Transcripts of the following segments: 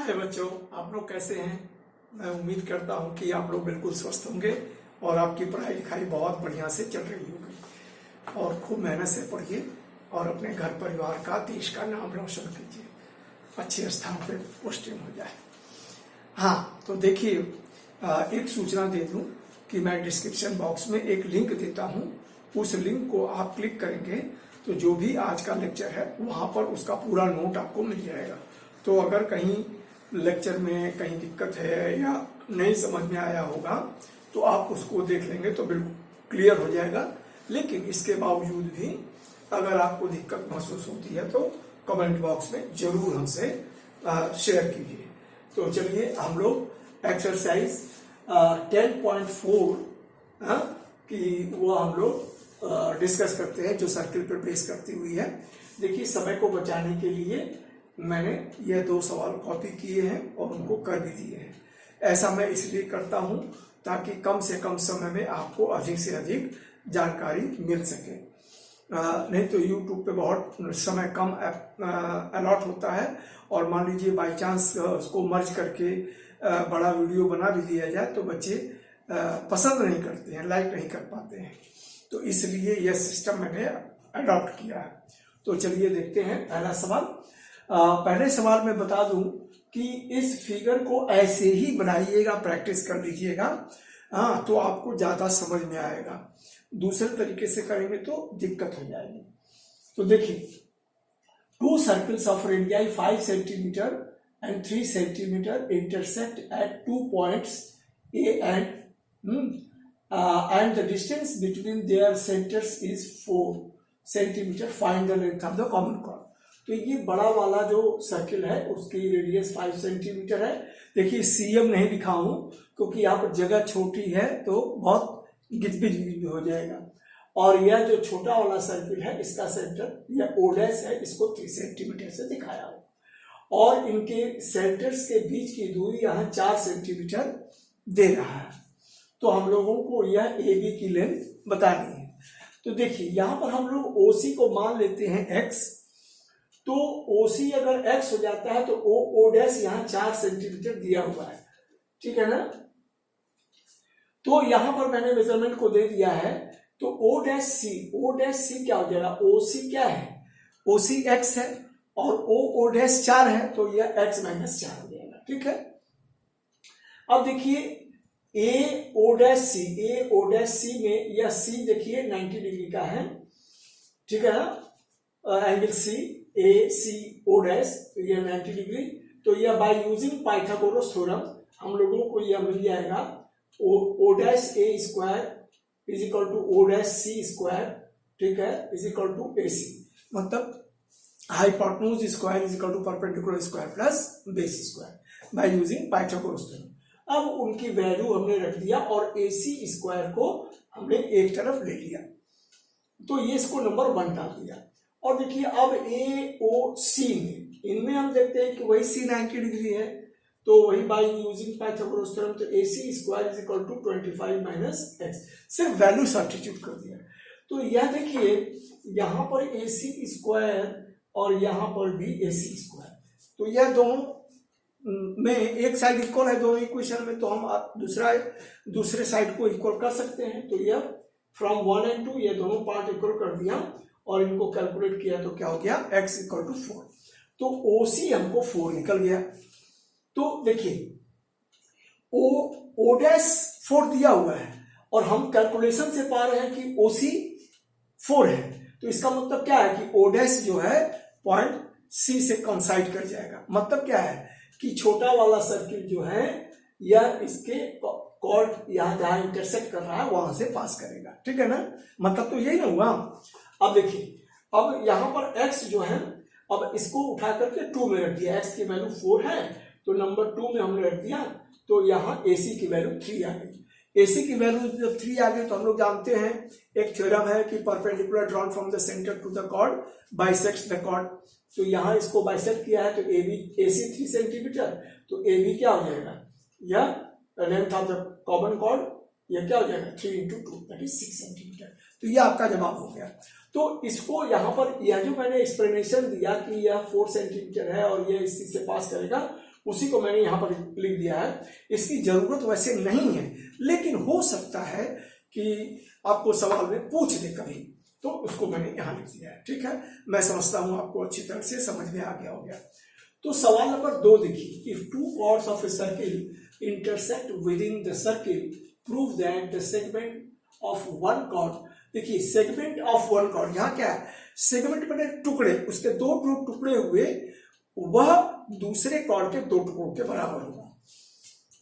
हाय बच्चों, आप लोग कैसे हैं। मैं उम्मीद करता हूं कि आप लोग बिल्कुल स्वस्थ होंगे और आपकी पढ़ाई लिखाई बहुत बढ़िया से चल रही होगी और खूब मेहनत से पढ़िए और अपने घर परिवार का, देश का नाम रोशन कीजिए, अच्छे स्थान पे पोस्टिंग हो जाए। हाँ, तो देखिए, एक सूचना दे दूं कि मैं डिस्क्रिप्शन बॉक्स में एक लिंक देता हूं। उस लिंक को आप क्लिक करेंगे तो जो भी आज का लेक्चर है वहां पर उसका पूरा नोट आपको मिल जाएगा। तो अगर कहीं लेक्चर में कहीं दिक्कत है या नहीं समझ में आया होगा तो आप उसको देख लेंगे तो बिल्कुल क्लियर हो जाएगा। लेकिन इसके बावजूद भी अगर आपको दिक्कत महसूस होती है तो कमेंट बॉक्स में जरूर हमसे शेयर कीजिए। तो चलिए हम लोग एक्सरसाइज 10.4 कि वो हम लोग डिस्कस करते हैं, जो सर्किल पर बेस करती हुई है। देखिए, समय को बचाने के लिए मैंने ये 2 सवाल कॉपी किए हैं और उनको कर भी दिए हैं। ऐसा मैं इसलिए करता हूं ताकि कम से कम समय में आपको अधिक से अधिक जानकारी मिल सके। नहीं तो YouTube पे बहुत समय कम अलॉट होता है और मान लीजिए बाई चांस उसको मर्ज करके बड़ा वीडियो बना भी दिया जाए तो बच्चे पसंद नहीं करते हैं, लाइक नहीं कर पाते हैं। तो इसलिए यह सिस्टम मैंने अडॉप्ट किया है। तो चलिए देखते हैं पहला सवाल। पहले सवाल में बता दूं कि इस फिगर को ऐसे ही बनाइएगा, प्रैक्टिस कर लीजिएगा, तो आपको ज्यादा समझ में आएगा। दूसरे तरीके से करेंगे तो दिक्कत हो जाएगी। तो देखिए, 2 circles of radii 5 centimetre and 3 centimeter intersect at 2 points A and the distance between their centers is 4 centimeter. Find the length of the common chord. तो ये बड़ा वाला जो सर्किल है उसकी रेडियस 5 सेंटीमीटर है। देखिए, सीएम नहीं लिखा हूं क्योंकि यहाँ पर जगह छोटी है तो बहुत गिजबिज हो जाएगा। और यह जो छोटा वाला सर्किल है इसका सेंटर या ओडेस है, इसको 3 सेंटीमीटर से दिखाया हो और इनके सेंटर्स के बीच की दूरी यहाँ 4 सेंटीमीटर दे रहा है। तो हम लोगों को यह AB की लेंथ बतानी है। तो देखिए, यहां पर हम लोग OC को मान लेते हैं X। तो OC अगर X हो जाता है तो O डैश यहाँ 4 सेंटीमीटर दिया हुआ है, ठीक है ना। तो यहां पर मैंने मेजरमेंट को दे दिया है। तो O डैश C क्या हो जाएगा, OC क्या है, OC X है और O डैश 4 है तो यह X माइनस 4 हो जाएगा, ठीक है। अब देखिए, O डैश C में यह C देखिए 90 डिग्री का है, ठीक है ना। एंगल CACO डैश, तो यह 90 डिग्री। तो यह बाय यूजिंग पाइथागोरस थ्योरम हम लोगों को यह मिल जाएगा O dash A square is equal to O dash C square, ठीक है, इज इक्वल टू AC। मतलब hypotenuse square is equal to perpendicular square plus base square by using Pythagoras theorem. अब उनकी वैल्यू हमने रख दिया और AC स्क्वायर को हमने एक तरफ ले लिया, तो ये इसको नंबर 1 डाल दिया। और देखिए, अब AOC में इनमें हम देखते हैं कि वही C 90 डिग्री है, तो वही बाय यूजिंग पाइथागोरस थ्योरम, तो AC square is equal to 25 minus X। सिर्फ वैल्यू सब्स्टिट्यूट कर दिया। तो यह देखिए, यहां पर AC स्क्वायर और यहां पर भी AC स्क्वायर, तो यह दोनों में एक साइड इक्वल है दोनों इक्वेशन में, तो हम दूसरे साइड को इक्वल कर सकते हैं। तो यह फ्रॉम 1 and 2 ये दोनों पार्ट इक्वल कर दिया और इनको कैलकुलेट किया तो क्या हो गया, X इक्वल टू 4। तो OC हमको 4 निकल गया। तो देखिए, O डैश 4 दिया हुआ है और हम कैलकुलेशन से पा रहे हैं कि OC 4 है। तो इसका मतलब क्या है कि O डैश जो है पॉइंट C से कंसाइड कर जाएगा। मतलब क्या है कि छोटा वाला सर्किल जो है यह इसके कॉर्ड यहां जहां इंटरसेक्ट कर रहा है वहां से पास करेगा, ठीक है ना। मतलब तो यही ना हुआ। अब देखिए, अब यहां पर X जो है, अब इसको उठा करके 2 में रख दिया। X की वैल्यू 4 है तो नंबर 2 में हमने रख दिया, तो यहाँ AC की वैल्यू 3 आ गई। AC की वैल्यू जब 3 आ गई तो हम लोग जानते हैं एक थ्योरम है कि perpendicular drawn from the centre to the chord bisects the chord. तो यहाँ इसको बाइसेक्ट किया है तो AC 3 सेंटीमीटर, तो AB क्या हो जाएगा, यह length of the common chord, यह क्या हो जाएगा 3 into 2 दैट इज 6 सेंटीमीटर। तो यह आपका जवाब हो गया। तो इसको यहाँ पर यह जो मैंने एक्सप्लेनेशन दिया कि यह 4 सेंटीमीटर है और यह इसी से पास करेगा, उसी को मैंने यहाँ पर लिख दिया है। इसकी जरूरत वैसे नहीं है, लेकिन हो सकता है कि आपको सवाल में पूछ दे कभी, तो उसको मैंने यहाँ लिख दिया है। ठीक है, मैं समझता हूँ आपको अच्छी तरह से समझ में आ गया होगा। तो सवाल नंबर 2 देखिए, if two chords of a circle intersect within the circle prove that the segment of one chord. देखिए सेगमेंट ऑफ वन कॉर्ड, यहाँ क्या है, सेगमेंट बने टुकड़े, उसके दो टुकड़े हुए, वह दूसरे कॉर्ड के 2 टुकड़ों के बराबर होगा।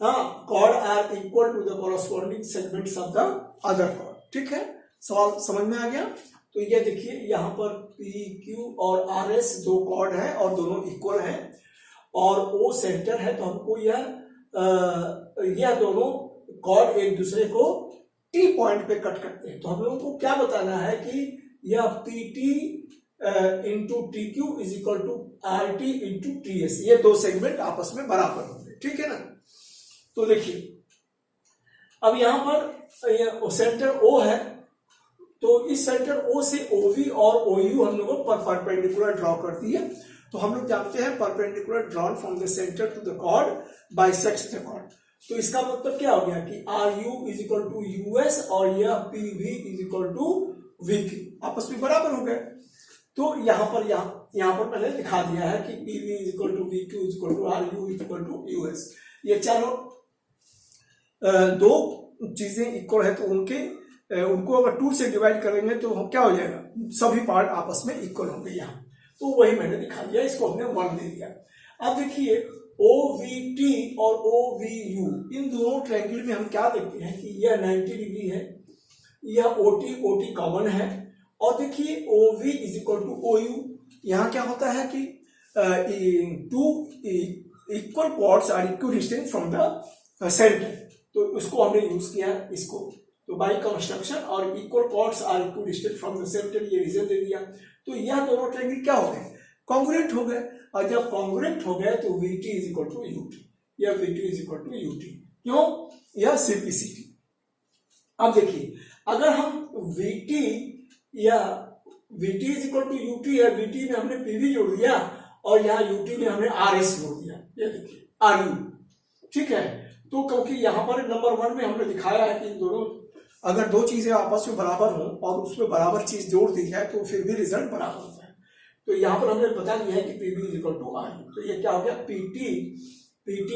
हाँ, chord are equal to the corresponding segments of the other chord. ठीक है, सवाल समझ में आ गया। तो ये देखिए यहाँ पर पी क्यू और आर एस 2 कॉर्ड है और दोनों इक्वल है, और ओ सेंटर है, तो हमको यह दोनों कॉर्ड एक दूसरे को टी पॉइंट पे कट करते हैं। तो हम लोगों को क्या बताना है कि यह P T into T Q is equal to R T into T S, ये 2 सेगमेंट आपस में बराबर होंगे। ठीक है ना। तो देखिए अब यहां पर सेंटर ओ है, तो इस सेंटर ओ से ओवी और ओयू हम लोगों पर परपेंडिकुलर ड्रॉ कर दिए। तो हम लोग जानते हैं perpendicular drawn from the centre to the chord bisects the chord. तो इसका मतलब क्या हो गया कि R U is equal to U S और यह P V is equal to V Q आपस में बराबर हो गए। तो यहाँ पर मैंने दिखा दिया है कि P V is equal to V Q is equal to R U is equal to U S. ये चारों 2 चीजें इक्वल है, तो उनको अगर 2 से डिवाइड करेंगे तो क्या हो जाएगा, सभी पार्ट आपस में इक्वल होंगे यहाँ। तो वही मैंने दिखा दिया, इसको हमने 1 दे दिया। अब देखिए OVT और OVU इन दोनों ट्रायंगल में हम क्या देखते हैं कि यह 90 डिग्री है, यह OT कॉमन है, और देखिए OV is equal to OU। यहाँ क्या होता है कि 2 equal chords are equidistant from the centre, तो उसको हमने यूज किया इसको। तो बाय कंस्ट्रक्शन और equal chords are equidistant from the centre, ये रीजन दे दिया। तो यह दोनों ट्रायंगल क्या हो गए, कॉन्ग्रुएंट हो गए, और जब कॉन्ग्रुएंट हो गए तो VT is equal to UT, या VT is equal to UT। क्यों, यह सिंप्लिसिटी। अब देखिए अगर हम VT is equal to UT या VT में हमने PV जोड़ दिया और यहाँ UT में हमने RS जोड़ दिया, ये देखिए RU। ठीक है, तो क्योंकि यहाँ पर नंबर 1 में हमने दिखाया है कि दोनों अगर 2 चीजें आपस में बराबर हों और उसमें बराबर चीज जोड़ दी जाए तो फिर भी रिजल्ट बराबर होता है। तो यहाँ पर हमने बता दिया है कि P V is equal to R, तो ये क्या हो गया, P T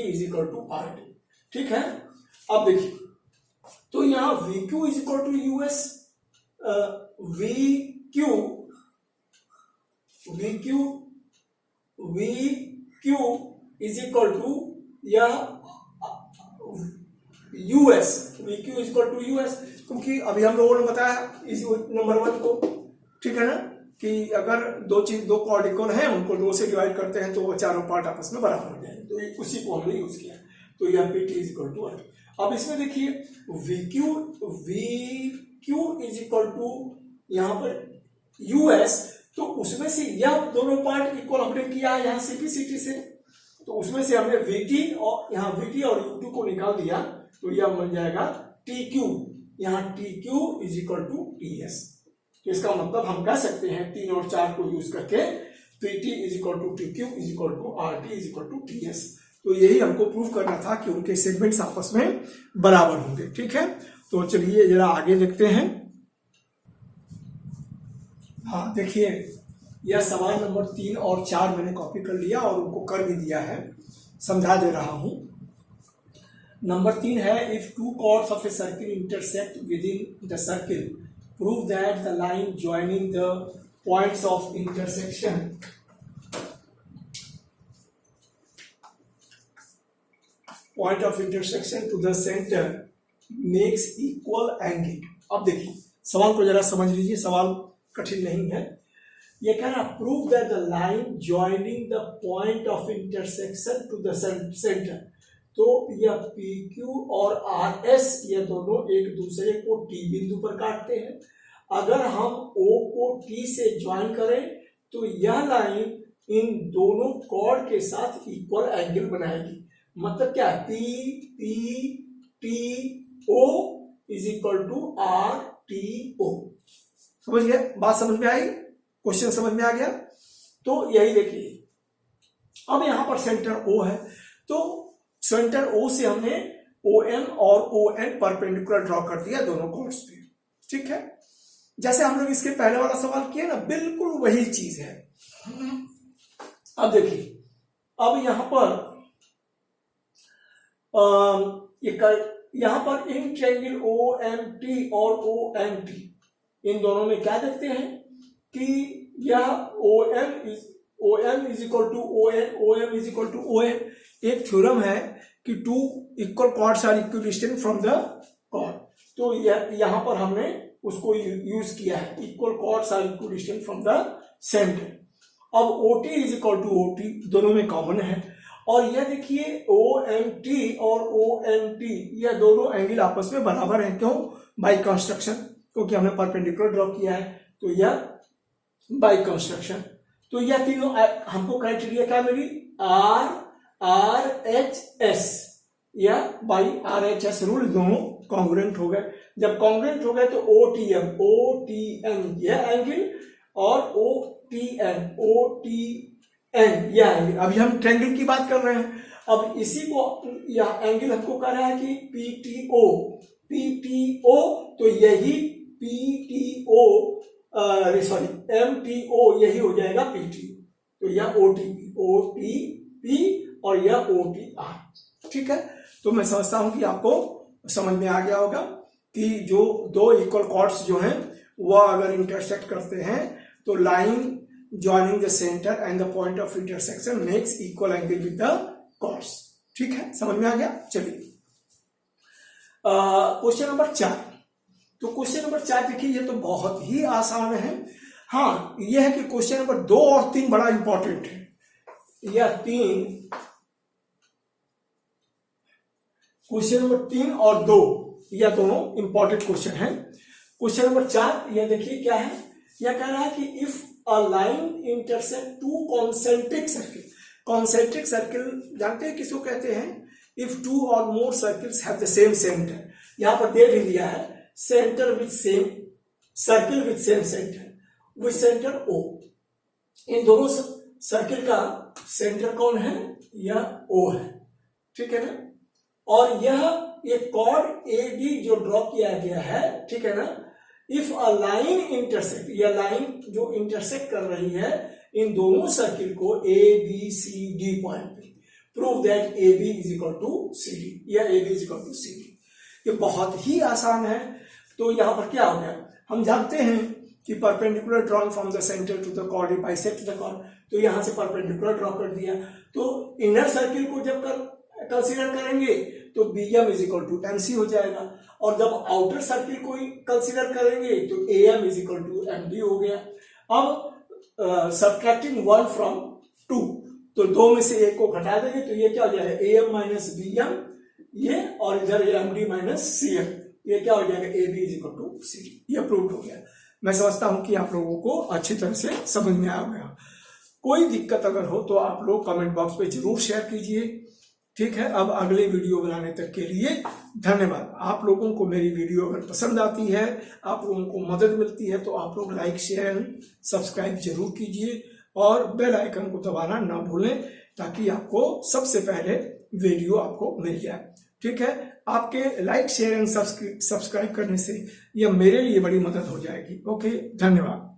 is equal to R T. ठीक है, अब देखिए तो यहाँ V Q is equal to U S, V Q is equal to यह US, V Q is equal to US, क्योंकि अभी हम लोगों ने बताया इस नंबर 1 को। ठीक है ना, कि अगर 2 कॉर्ड इक्वल हैं, उनको 2 से डिवाइड करते हैं तो वो चारों पार्ट आपस में बराबर हो जाएंगे, तो उसी को हमने यूज किया। तो यह P T is equal to R. अब इसमें देखिए V Q is equal to यहाँ पर यूएस, तो उसमें से यह दोनों पार्ट इक्वल हमने किया यहाँ सिंप्लिसिटी से, तो उसमें से हमने VT और यहाँ VT और U2 को निकाल दिया, तो यह बन जाएगा TQ, यहाँ TQ is equal to TS। तो इसका मतलब हम कह सकते हैं 3 और 4 को यूज करके PT is equal to TQ is equal to RT is equal to TS। तो यही हमको प्रूव करना था कि उनके सेगमेंट्स आपस में बराबर होंगे। ठीक है, तो चलिए जरा आगे देखते हैं। हाँ देखिए, यह सवाल नंबर 3 और 4 मैंने कॉपी कर लिया और उनको कर भी दिया है, समझा दे रहा हूं। नंबर 3 है, if 2 chords of a circle intersect within the circle prove that the line joining the points of intersection to the centre makes equal angle. अब देखिए सवाल को जरा समझ लीजिए, सवाल कठिन नहीं है। ये कह रहा prove that the line joining the point of intersection to the centre, तो यह पी क्यू और आर एस ये दोनों एक दूसरे को टी बिंदु पर काटते हैं। अगर हम ओ को टी से ज्वाइन करें तो यह लाइन इन दोनों कॉर्ड के साथ इक्वल एंगल बनाएगी। मतलब क्या, P T O is equal to R T O. समझ गए, बात समझ में आई, क्वेश्चन समझ में आ गया। तो यही देखिए, अब यहां पर सेंटर ओ है, तो सेंटर ओ से हमने OM और ON परपेंडिकुलर ड्रॉ कर दिया दोनों कॉर्ड्स पे, ठीक है। जैसे हम लोग इसके पहले वाला सवाल किया ना, बिल्कुल वही चीज है। अब देखिए, अब यहां पर यहां पर इन ट्रायंगल OMT और ONT, इन दोनों में क्या देखते हैं कि यह OM is equal to ON, OM is equal to ON। एक थ्योरम है कि two equal chords are equidistant from the chord, तो यहां पर हमने उसको यूज किया है, equal chords are equidistant from the centre. अब OT is equal to OT, दोनों में कॉमन है। और यह देखिए OMT और ONT, यह दोनों एंगल आपस में बराबर है। क्यों? बाय कंस्ट्रक्शन, क्योंकि हमने परपेंडिकुलर ड्रॉ किया है, तो यह बाय कंस्ट्रक्शन। तो यह तीनों हमको क्राइटेरिया क्या मिली? RHS, या बाई RHS रूल दोनों कॉन्ग्रुएंट हो गए। जब कॉन्ग्रुएंट हो गए तो OTM यह एंगल और OTN यह एंगल। अभी हम ट्रायंगल की बात कर रहे हैं। अब इसी को यह एंगल हमको कह रहा है कि PTO, तो यही MTO यही हो जाएगा PT, तो यह OTP और यह OTR, ठीक है। तो मैं समझता हूं कि आपको समझ में आ गया होगा कि जो दो इक्वल कॉर्ड्स जो हैं वह अगर इंटरसेक्ट करते हैं तो line joining the center and the point of intersection makes equal angle with the chords, ठीक है, समझ में आ गया। चलिए क्वेश्चन नंबर 4। तो क्वेश्चन नंबर 4 देखिए, ये तो बहुत ही आसान है। हाँ, यह है कि क्वेश्चन नंबर 2 और 3 बड़ा इंपॉर्टेंट है। यह क्वेश्चन नंबर 3 और 2 यह दोनों इंपॉर्टेंट क्वेश्चन है। क्वेश्चन नंबर 4 यह देखिए क्या है, यह कह रहा है कि if a line intersect two concentric circle, concentric circle जानते हैं किसको कहते हैं? if two or more circles have the same center, यहां पर दे भी दिया है center with same circle with same center with center O। इन दोनों सर्किल का सेंटर कौन है? यह O है, ठीक है ना। और यह एक कॉर्ड AB जो ड्रॉ किया गया है, ठीक है ना। इफ अ लाइन इंटरसेक्ट, यह लाइन जो इंटरसेक्ट कर रही है इन दोनों सर्किल को ABCD पॉइंट पे, prove that AB is equal to CD, या AB is equal to CD। ये बहुत ही आसान है। तो यहां पर क्या हो गया, हम जानते हैं कि perpendicular drawn from the centre to the chord bisect the chord, तो यहां से परपेंडिकुलर ड्रॉ कर दिया। तो इनर सर्किल को जब कंसीडर करेंगे तो BM is equal to MC हो जाएगा, और जब आउटर सर्किल को कंसीडर करेंगे तो AM is equal to MD हो गया। अब सबट्रैक्टिंग 1 फ्रॉम 2, तो 2 में से 1 को घटा देंगे तो ये क्या हो जाएगा? AM माइनस BM ये, और इधर MD माइनस CM, ये क्या हो जाएगा? AB is equal to CD। ये प्रूव हो गया। मैं समझता हूं कि आप लोगों को अच्छी तरह से समझ में आ गया। कोई दिक्कत अगर हो तो आप लोग कमेंट बॉक्स पे जरूर शेयर कीजिए, ठीक है। अब अगले वीडियो बनाने तक के लिए धन्यवाद। आप लोगों को मेरी वीडियो अगर पसंद आती है, आप लोगों को मदद मिलती है, तो आप लोग लाइक शेयर सब्सक्राइब जरूर कीजिए और बेल आइकन को दबाना ना भूलें, ताकि आपको सबसे पहले वीडियो आपको मिल जाए, ठीक है। आपके लाइक शेयर एंड सब्सक्राइब करने से यह मेरे लिए बड़ी मदद हो जाएगी। ओके, धन्यवाद।